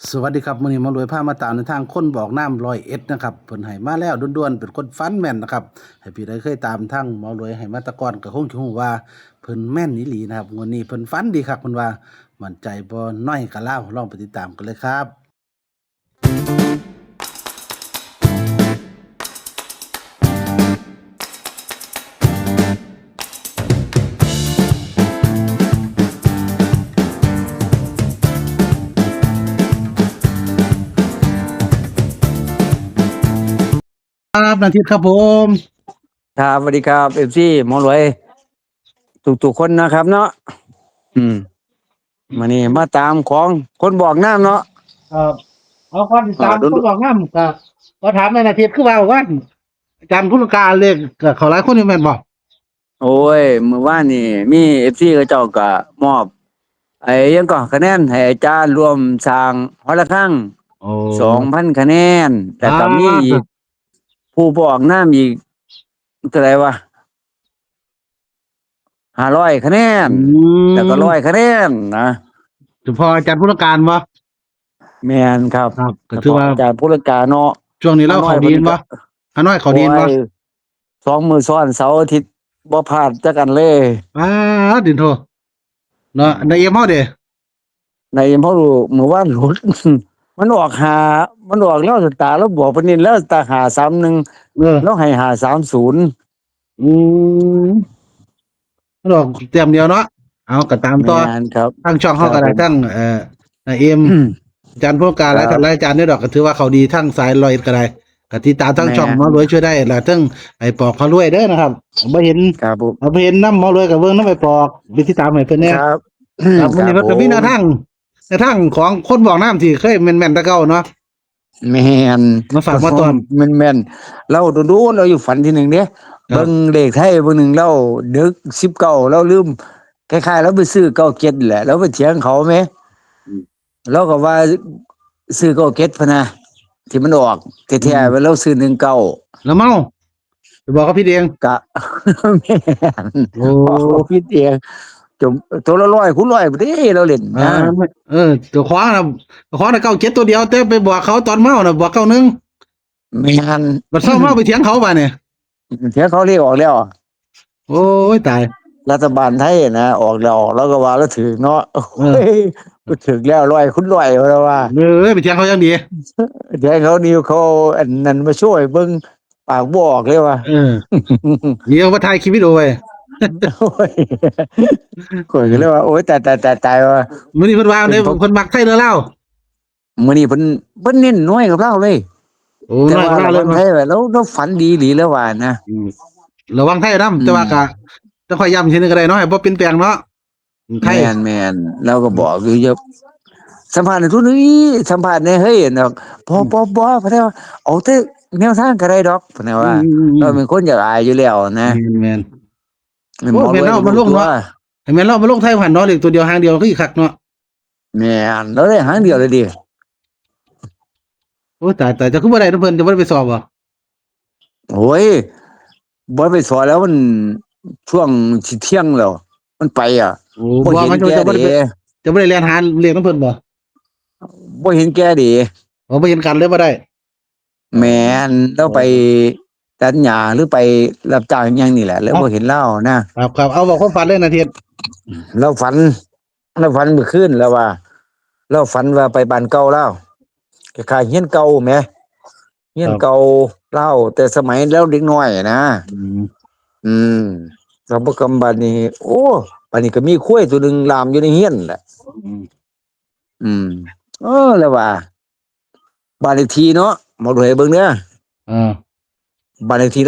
สวัสดีครับมื้อนี้หมารวยพามาตามในทางคนบอกน้ำร้อยเอ็ดนะครับเพิ่นให้มาแล้วด่วนๆเป็นคนฟันแม่นนะครับให้พี่ได้เคยตามทางหมารวยให้มาแตะก่อนก็คงสิฮู้ว่าเพิ่นแม่นอีหลีนะครับงวดนี้เพิ่นฝันดีคักเพิ่นว่ามั่นใจบ่น้อยก็ลาวลองไปติดตามกันเลยครับครับนาทิตย์ครับผมครับสวัสดีครับFC หมอรวยทุกๆคนนะครับเนาะอืมมื้อนี้มาตามของคนบอกน้ำเนาะครับเอาความติดตามโดนคนบอกน้ำก็ขอถามในนาทิตย์คือว่าอาจารย์ผู้การเลขก็เขาหลายคนอยู่แม่นบ่ โอ้ยเมื่อวานนี่มี FC เขาเจ้าก็มอบไอ้ยังก็คะแนนให้อาจารย์รวมสร้างหอระฆังโอ้ 2,000 คะแนนแต่ก็มีอีกอ่าผู้บอกน้ำอีกเท่าไหร่วะ500 คะแนนอืแล้วก็ม100 คะแนนนะ เฉพาะอาจารย์ผู้การบ่ แม่นครับครับก็เฉถือว่าพาะอาจารย์ผู้ราชการเนาะช่วงนี้เราน้อยเขาดีนบ่ฮานอยเขาโอ้ดีนบ่ย2 มื้อซ้อนเสาร์อาทิตย์บ่พลาดจักอันเลย ดินโทเนาะในเอ็มเฮาเด้ในเพราะเมื่อวานหลุด มันออกหามันออกแล้วสตาร์แล้วบอกปนินแล้วตาหา31เออแล้วให้หา30อืมมันออกเตรียมเดียวเนาะเอาก็ตามแม่ต่อนครับทั้งช่องคเฮารับผม ก็ได้ทั้งเอ็ม อาจารย์ผู้การหลายท่านหลายอาจารย์นี่ดอกก็ถือว่าเขาดีทั้งสายลอยก็ได้ก็ติดตามทั้งแม่ช่องหมอรวยช่วยได้แล้วทั้งไอ้ปอกเขารวยเด้อนะครับบ่เห็นครับผมบ่เห็นนำหมอรวยก็เบิ่งนำไอ้ปอกไปติดตามให้เพิ่นแหน่ครับ ครับมื้อนี้ครับผมันก็มีแนวมทางของคนบอกน้ำที่เคยแม่นๆแต่เก่าเนาะ แม่นมาฝากมาตอน แม่นเราดูเราอยู่ฝันที่หนึ่งเด้ครับเบิ่งเลขไทยเบิ่งหนึ่งเราดึก19เราลืมคล้ายๆเราไปซื้อ97แหละเราไปเถียงเขาไหมเราก็ว่าซื้อ97พะนะที่มันออกแท้ๆว่าเราซื้อ19แล้วเมาไปบอกกับพี่เองกะ แม่นโอ้พอพี่เตียงจมตัวละ100คูณ100บ่เด้เราเล่นอ่านะไม่เจ้าของน่ะเจ้าของน่ะ97ตัวเดียวแต่ไปบอกเขาตอนเมาน่ะบอก91แม่น บัดเช้าเมาไปเถียงเขาบัดเนี่ย เถียงเขาเรียกออกแล้วโอ้ยตายรัฐบาลไทยนะออกแล้วออกแล้วก็ว่าแล้วถึงเนาะโอ้เออยก็ถึงแล้ว100คูณ100ว่าแล้วว่าไปเถียงเขาอย่างดีเดี๋ยวเขานิวเขาอันนั้นมาช่วยเบิ่งปากบ่ออกเลยว่า เออเดี๋ยวมาถ่ายคลิปวิดีโอไว้ โอ้ยข่อยก็เลยว่าโอ๊ยตายว่ามื้อนี้เพิ่นว่าเด้เพิ่นมักไทยเด้อลาวมื้อนี้เพิ่นเน้นน้อยกับเราเลยโอ้แต่น้อยว่าเรากว่าลาวเลยเนาะไทยว่าเราฝันดีหลีแล้วว่านะ อืมระวังไทยนำแต่ว่าก็ต้องค่อยย้ำทีนึงก็ได้เนาะให้บ่เปลี่ยนแปลงเนาะไทยแม่นเราก็บอกอยู่เยอะสัมภาษณ์ในทุนนี้สัมภาษณ์ในเฮ้ยดอกบ่พะเนาเอาแต่แนวทางก็ได้ดอกพะเนาว่าเราเป็นคนอยากอายอยู่แล้วนะแม่นมันโอ้หมอรวยแม่นเนาะก็มันลงรู้ตัวเนาะให้แม่นเรามาลงไทยผ่านเนาะเลขตัวเดียวหางเดียวก็อีกคักเนาะแม่นเราได้หางเดียวเลยดิ โอ้ตายจะคือบ่ได้เนาะเพิ่นจะบ่ได้ไปสอบบ่โอ้ยบ่ไปสอนแล้วมันช่วงสิเที่ยงแล้วมันไปโอ้บ่เห็นมันแก่จะบ่เดได้ไปจะบ่ได้เรียนหาเลขนำเพิ่นบ่บ่เห็นแก่เดบ่เห็นกันเลยบ่ได้แม่นเราไปตัดหญ้าหรือไปรับจ้างอิหยังนี่แหละแล้วบ่เห็นเลานะครับเอาบอกความฝันเลยนะเทียนเราฝันเราฝันเมื่อคืนแล้วว่าเราฝันว่าไปบ้านเก่าแล้วคล้ายๆเฮียนเก่าแหมเฮียนเก่าเล่าแต่สมัยแล้วเด็กน้อยนะอืมอืมเราบ่กำบัดนี้โอ้บัดนี้ก็มีควายตัวหนึงลามอยู่ในเฮียนแหละอืมอืมแล้วว่าบ้านเลขที่เนาะหมดเลยเบิ่งเด้ออ่าบ้านเลขที่19/4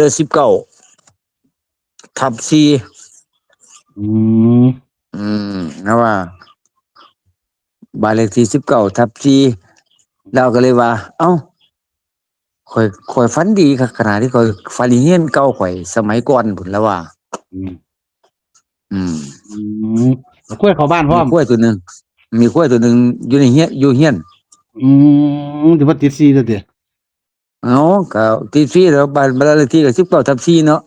อืมอืมนะว่าบ้านเลขที่19/4เราก็เลยว่าเอ้าข่อยฝันดีคักขนาดที่ข่อยฝันเฮียนเก่าข่อยสมัยก่อนพุ่นแล้วว่าอืมอืมอืมกล้วยเข้าบ้านพร้มีอมควายตัวหนึงอยู่ในเฮียนอืมจะมาติดซีตัวเดียวเอ้าก็ที่4แล้วบ้านเลขที่ก็19/4เนาะ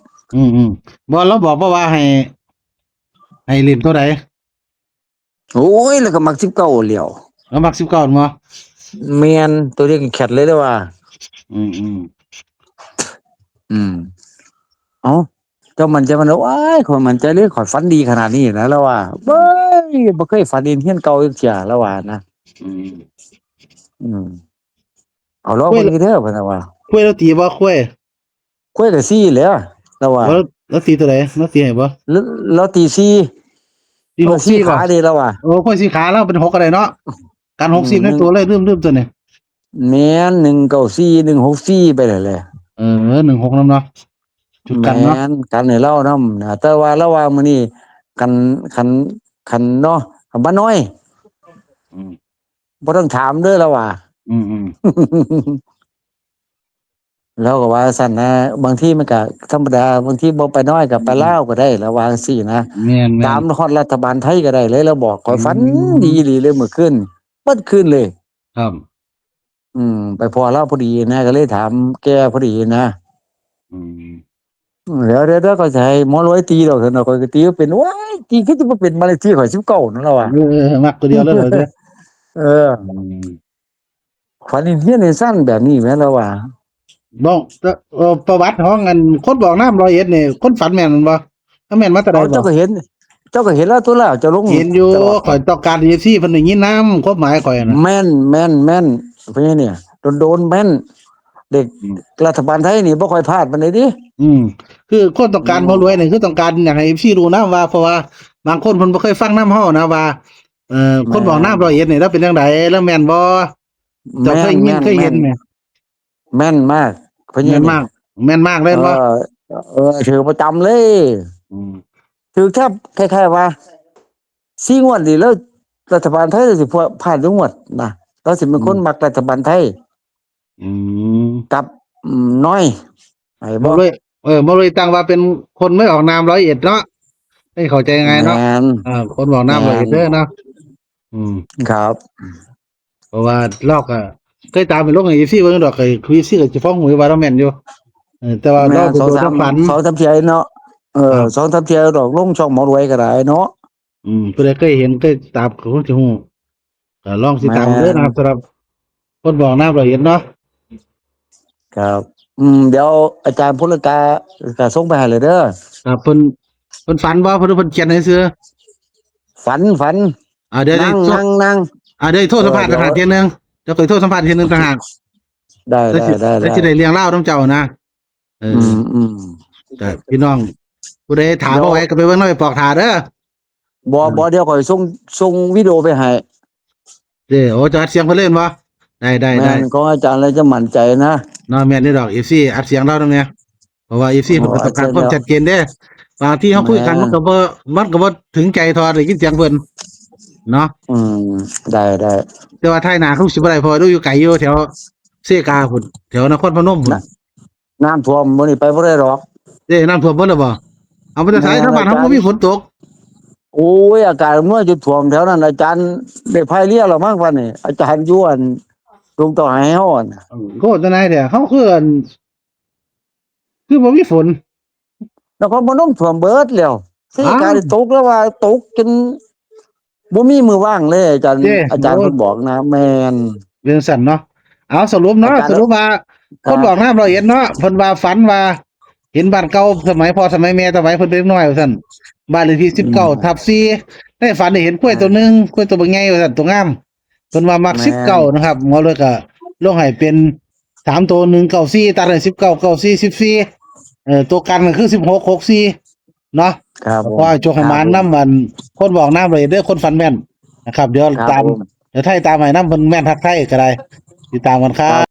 บ่เราบอกว่าให้เล่นตัวใดโอ้ยแล้วก็มัก19แล้วเรามัก19บ่ เมียนตัวนี้แคทเลยเด้อว่า อืมอืม อืมเอ้าเจ้ามันใจมันว้ายคนมันใจเลยขอยฝันดีขนาดนี้นะแล้วว่าเบ้ยบ่เคยฝันเห็นเฮียนเก่าจักเที่ยแล้วว่านะ อืม อืมเอาลองคุยเบิ่งอีกเด้อเพิ่นน่ะว่าคุยแล้วตีบ่คุยคุยก็ซี่แหล้วแล้วว่าแล้วตีตัวไหนแล้วตีให้บ่แล้วแล้วตีซี่ตีเออซี่64บ่ขาเด้แล้วว่าโอ้คุยสีขาแล้วเป็น6ก็ได้เนาะการ60ในหนึ่งตัวเลยลืมตัวนี้แม่น194 164ไปแล้วแหละ เออ16นำเนาะจุดแมกันเนาะนกันให้เล่านำนะแต่ว่าระหว่างมื้อนี้กันคันคันเนาะบ่น้อยอืมบ่ต้องถามเด้อแล้วว่า อืมอืม แล้วก็ว่าซั่นนะบางทีมันก็ธรรมดาบางทีบ่ไปน้อยก็ไปลาวก็ได้แล้วว่าจังซี่นะแม่นแม่นตามฮอดรัฐบาลไทยก็ได้เลยแล้วบอกข้อือยฝันดีอีหลีมเลยเมื่อคืนเบิดคืนเลย ครับไปพอเลาพอดีนะก็เลยถามแกพอดีนะอืมเดี๋ยวก็จะให้หมอรวยตีดอกเถอะเนาะข้อยก็ตีว่าเป็นว้ายตีคือจะบ่เป็นมานเลขที่ข่อย19นั่นแล้วอะ มักตัวเดียวเลยเหรอเด้อ เอออืมฝันเฮียนให้สั้นแบบนี้แม่นแล้วว่า บ้องประวัติของอันคนบอกน้ำร้อยเอ็ดนี่คนฝันแม่นมันบ่ถ้าแม่นมาแต่ใดเอาบ่เจ้าก็เห็นแล้วตัวแล้วเจ้าลงเห็นอยู่ตลอดข่อยต้องการEFCเพิ่นได้ยินนำความหมายข่อยน่ะแม่นเพราะเนี่ยโดนแม่นเด็กอืมรัฐบาลไทยนี่บ่ค่อยพลาดปานใดดิอืมคือคนต้องการอืมบ่รวยนี่คือต้องการอยากให้ EFC รู้นำว่าเพราะว่าบางคนเพิ่นบ่เคยฟังนำเฮานะว่าคนบอกน้ำร้อยเอ็ดนี่แล้วเป็นจังไดแล้วแม่นบ่เจ้าแม่นเคยยินแม่นแม่นเคยเห็นไหมแม่นมากเพราะแม่นเนี่ยมากแม่นมากเลเอยบ่อถือประจำเลย อืมถือแทบคล้ายๆว่า4งวดนี่แล้วรัฐบาลไทยสิพลาดทุกงวดนะเราสิเป็นคนมักรัฐบาลไทยอืม กับน้อยไอ้บ่บ่เลยบ่เลยตั้งว่าเป็นคนไม่ออกนามร้อยเอ็ดเนาะให้เข้าใจยังไงแมเนาะนคนบอกแมนามร้อยเอ็ดนเด้อเนาะอืมครับเพราะว่าลอกอะเคยตามไปลงใน EFCเบิ่งดอกเคยคุย EFC ก็สิฟ้องหวยว่าเราแม่นอยู่แต่ว่าแมเรานไปโดนทางฝันสองสามเที่ยเนาะครับ สองสามเที่ยดอกลงช่องหมอรวยก็ได้เนาะผู้ใดเคยเห็นเคยตามก็คงสิฮู้ก็ลองสิแมตามเด้อนนะครับสำหรับคนบอกนามร้อยเอ็ดเนาะครับเดี๋ยวอาจารย์พลกาก็ส่งไปให้เลยเด้อครับเพิ่นฝันบ่เพิ่นเขียนให้ซื่อฝันเดี๋ยวได้โทรนั่งเดี๋ยวโทรสัมภาษณ์เดี๋ยวทหารเทียนึงเดี๋ยวเคยโทรสัมภาษณ์เทียนึงต่างหากได้แล้วสิแล้วสิได้เรียงเล่าน้ำเจ้านะเออ ก็พี่น้องผู้ใดถามเอาไว้ก็ไปเบิ่งเนาะไปปอกถาเด้อบ่เดี๋ยวข่อยส่งวิดีโอไปให้ โอ้จะอัดเสียงเพิ่นเล่นบ่ได้แม่นของอาจารย์แล้วจะมั่นใจนะเนาะแม่นนี่ดอก FC อัดเสียงเรานำเนี่ยเพราะว่า FC เพิ่นก็ต้องการความชัดเจนเด้บางที่เฮาคุยกันมันก็บ่ถึงใจทอได้ยินเสียงเพิ่นเนาะได้แต่ว่าท้ายหน้าเขาสิบ่ได้เพราะว่าดูอยู่ไกลอยู่แถวเซกาพุ่นแถวนครพนมพุ่นนะน้ำท่วมมื้อนี้ไปบ่ได้หรอก น้ำท่วมเบิดแล้วบ่เอาไปแต่ไส แม่น ทางบ้านเฮาบ่มีฝนตก โอ้ยอากาศเมื่อจุดท่วมแถวนั้นอาจารย์ได้พายเรือแล้วมั้งวันนี้อาจารย์อยู่อันลงต่อให้เฮาอะนะโคตรจังได๋เด้อเฮาคือบ่มีฝนนครพนมท่วมเบิดแล้วที่อ้าว การตกแล้วว่าตกจนบ่มีมือว่างเลยอาจารย์ เด้ อาจารย์ โอ้ เพิ่นบอกนะแม่นเรื่องสั่นเนาะเอาสรุปเนาะอาจารย์ สรุปว่าคนบอกน้ำร้อยเอ็ดเนาะเพิ่นว่าฝันว่าเห็นบ้านเก่าสมัยพ่อสมัยแม่สมัยเพิ่นเป็นเด็กน้อยว่าซั่นบ้านเลขที่19/4ในฝันได้เห็นกล้วยตัวหนึงกล้วยตัวบักใหญ่ว่าซั่นตัวงามเพิ่นว่ามัก19นะครับหมอเลยก็ลงให้เป็น3ตัว194ตัดให้19 94 14ตัวกันก็คือ16 64เนาะครับผม เพราะว่าโจกให้หมานนำมันคนบอกน้ำร้อยเอ็ดเด้อคนฝันแม่นนะครับเดี๋ยวครับ ตาม ผม เดี๋ยวไทยตามให้นำเพิ่นแม่นทักไทยก็ได้ติดตามกันครับ